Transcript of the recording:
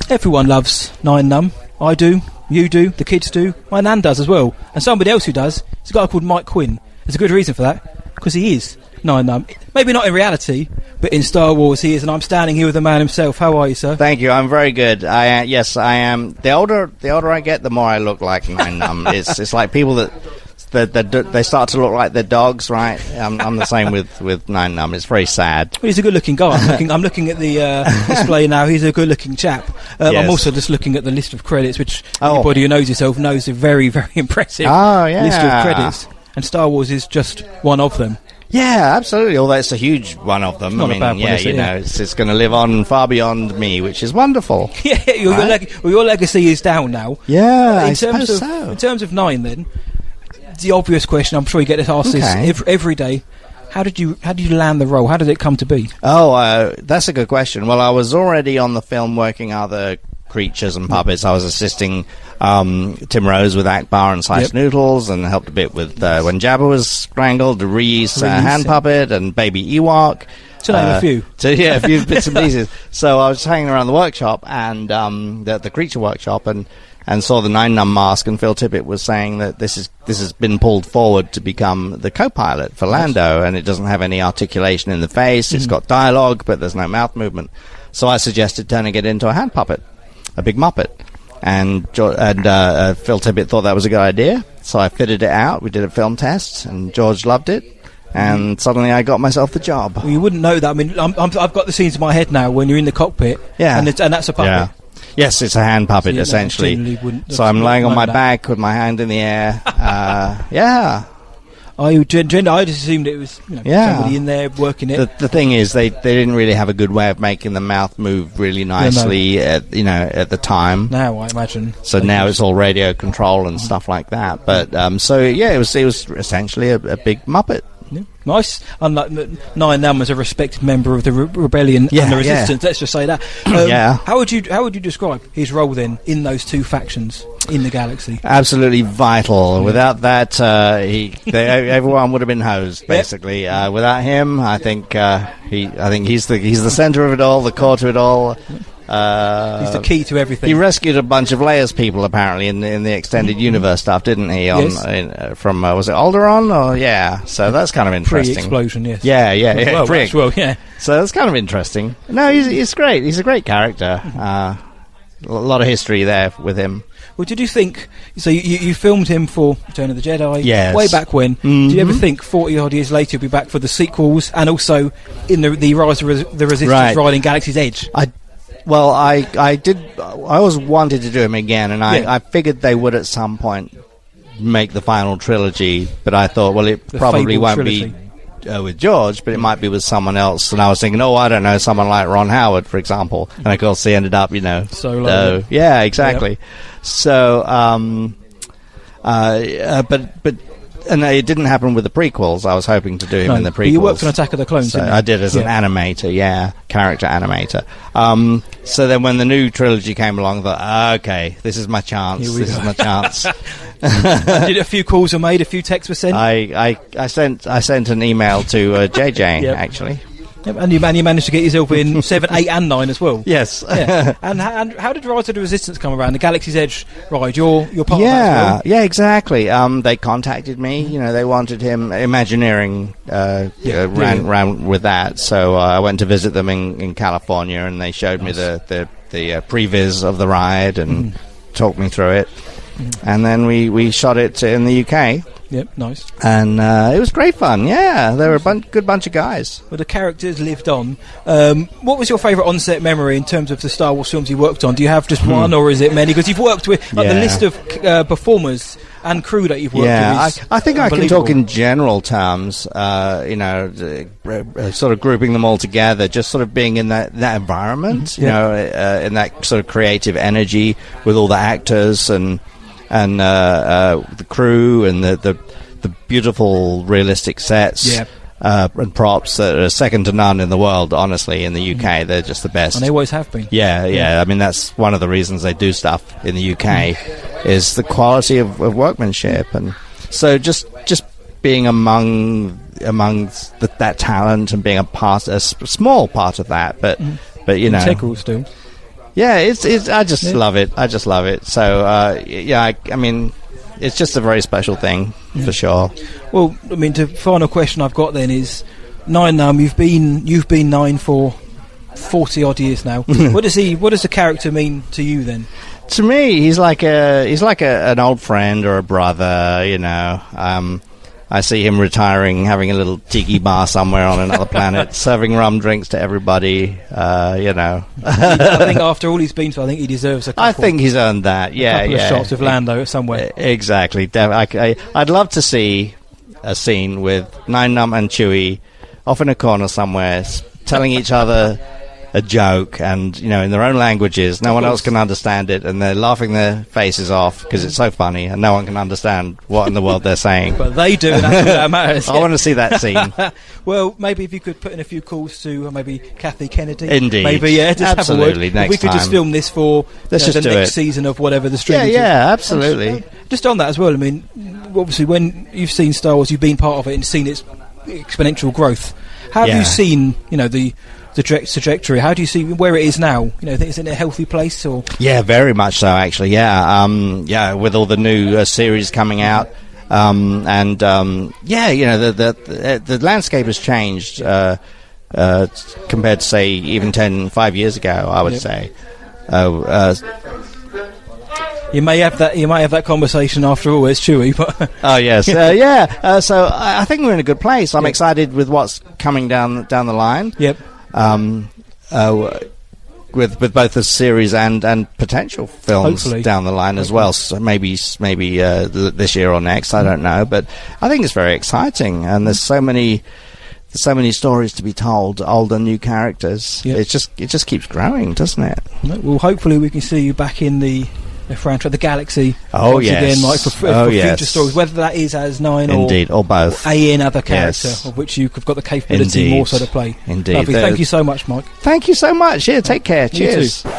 Everyone loves Nien Nunb. I do, you do, the kids do, my nan does as well. And somebody else who does is a guy called Mike Quinn. There's a good reason for that, because he is Nien Nunb. Maybe not in reality, but in Star Wars he is, and I'm standing here with the man himself. How are you, sir? Thank you, I'm very good. Yes, I am. The older I get, the more I look like Nien Nunb. It's like people that they start to look like their dogs, right? I'm the same with Nien Nunb. It's very sad. Well, he's a good-looking guy. I'm looking at the display now. He's a good-looking chap. Yes. I'm also just looking at the list of credits, which anybody who knows yourself knows a very, very impressive list of credits. And Star Wars is just one of them. Yeah, absolutely. Although it's a huge one of them. Not a bad one, is it? It's going to live on far beyond me, which is wonderful. Yeah, your legacy is down now. Yeah, in terms of Nien, then, the obvious question, I'm sure you get asked this every day. How did you land the role? How did it come to be? That's a good question. Well, I was already on the film working other creatures and puppets. I was assisting Tim Rose with Akbar and Sliced Noodles, and helped a bit with when Jabba was strangled, the Reese hand puppet, and Baby Ewok. To name a few. A few bits and pieces. So I was hanging around the workshop, and the creature workshop, and saw the Nien Nunb mask, and Phil Tippett was saying that this has been pulled forward to become the co-pilot for Lando, and it doesn't have any articulation in the face. It's got dialogue, but there's no mouth movement. So I suggested turning it into a hand puppet, a big Muppet. And Phil Tippett thought that was a good idea, so I fitted it out. We did a film test, and George loved it. And suddenly I got myself the job. Well, you wouldn't know that. I mean, I've got the scenes in my head now when you're in the cockpit, and that's a puppet. Yeah. Yes, it's a hand puppet, essentially. So I'm laying on my back with my hand in the air. Yeah. I just assumed it was somebody in there working it. The thing is, they didn't really have a good way of making the mouth move really nicely at the time. Now, I imagine. So now it's all radio control and stuff like that. But it was essentially a big Muppet. Yeah. Nice. Unlike Nien Nunb was a respected member of the rebellion and the resistance. Let's just say that. How would you describe his role then in those two factions in the galaxy? Absolutely vital. Without that, everyone would have been hosed. Basically, without him, I think he's the center of it all, the core to it all. He's the key to everything. He rescued a bunch of Leia's people, apparently, in the extended universe stuff, didn't he? From was it Alderaan? So that's kind of interesting. Pre-explosion, yes. Yeah. So that's kind of interesting. No, he's great. He's a great character. A lot of history there with him. Well, did you think... So you filmed him for Return of the Jedi way back when. Mm-hmm. Did you ever think 40-odd years later he'll be back for the sequels, and also in the Rise of the Resistance riding Galaxy's Edge? Well, I did. I always wanted to do him again, and I figured they would at some point make the final trilogy. But I thought, well, it probably won't be with George, but it might be with someone else. And I was thinking, I don't know, someone like Ron Howard, for example. And of course, he ended up, Solo. Yeah, exactly. Yep. So, but. And it didn't happen with the prequels. I was hoping to do him in the prequels. But you worked on Attack of the Clones, didn't you? I did as an animator, character animator. So then when the new trilogy came along, I thought, okay, this is my chance. This is my chance. Did a few calls were made, a few texts were sent? I sent an email to JJ, actually. Yep, and you managed to get yourself in 7, 8 and 9 as well. Yes. Yeah. And how did Rise of the Resistance come around? The Galaxy's Edge ride, you're part of that as well? Yeah, exactly. They contacted me. They wanted him. Imagineering ran with that. So I went to visit them in California, and they showed me the previs of the ride and talked me through it. And then we shot it in the UK. Yep, nice. And it was great fun, yeah. They were a good bunch of guys. Well, the characters lived on. What was your favourite on-set memory in terms of the Star Wars films you worked on? Do you have just one, or is it many? Because you've worked with the list of performers and crew that you've worked with. I think I can talk in general terms, sort of grouping them all together, just sort of being in that environment, in that sort of creative energy with all the actors and the crew and the beautiful realistic sets and props that are second to none in the world. Honestly, in the UK, they're just the best, and they always have been. Yeah. I mean, that's one of the reasons they do stuff in the UK is the quality of workmanship, and so just being among that talent and being a small part of that, but integral still. Yeah, it's. I just love it. I just love it. So I mean, it's just a very special thing for sure. Well, I mean, the final question I've got then is, Nien Nunb, you've been Nien for 40 odd years now. What does the character mean to you then? To me, he's like an old friend or a brother. You know, I see him retiring, having a little tiki bar somewhere on another planet, serving rum drinks to everybody. You know, I think after all he's been to, I think he deserves a couple. I think he's earned that. Yeah, couple of shots of Lando somewhere. Exactly. I'd love to see a scene with Nien Nunb and Chewie off in a corner somewhere, telling each other a joke, and you know, in their own languages, no one else can understand it, and they're laughing their faces off because it's so funny, and no one can understand what in the world they're saying. But they do, and that's what that matters. I want to see that scene. Well, maybe if you could put in a few calls to maybe Kathy Kennedy. Indeed. Maybe, just absolutely. Have a word. Next if we could time. Just film this for the next season of whatever the stream is. Yeah, absolutely. Just on that as well, I mean, obviously when you've seen Star Wars, you've been part of it and seen its exponential growth. How have you seen, you know, the trajectory? How do you see where it is now? You know, is it in a healthy place? Or very much so, actually. With all the new series coming out, you know, the landscape has changed compared to, say, even 5 years ago. I would say. You may have that conversation after all. It's Chewie, but oh yes, so I think we're in a good place. I'm excited with what's coming down the line. Yep. With both the series and potential films Hopefully. down the line as well. So maybe this year or next. I don't know, but I think it's very exciting, and there's so many stories to be told, old and new characters. Yep. It just keeps growing, doesn't it? Well, hopefully we can see you back in the franchise, the galaxy. Oh once yes, again, Mike, for future stories, whether that is as Nien or both, another character of which you've got the capability more so to play. Indeed. Lovely. Thank you so much, Mike. Thank you so much. Yeah, take care. Cheers. You too.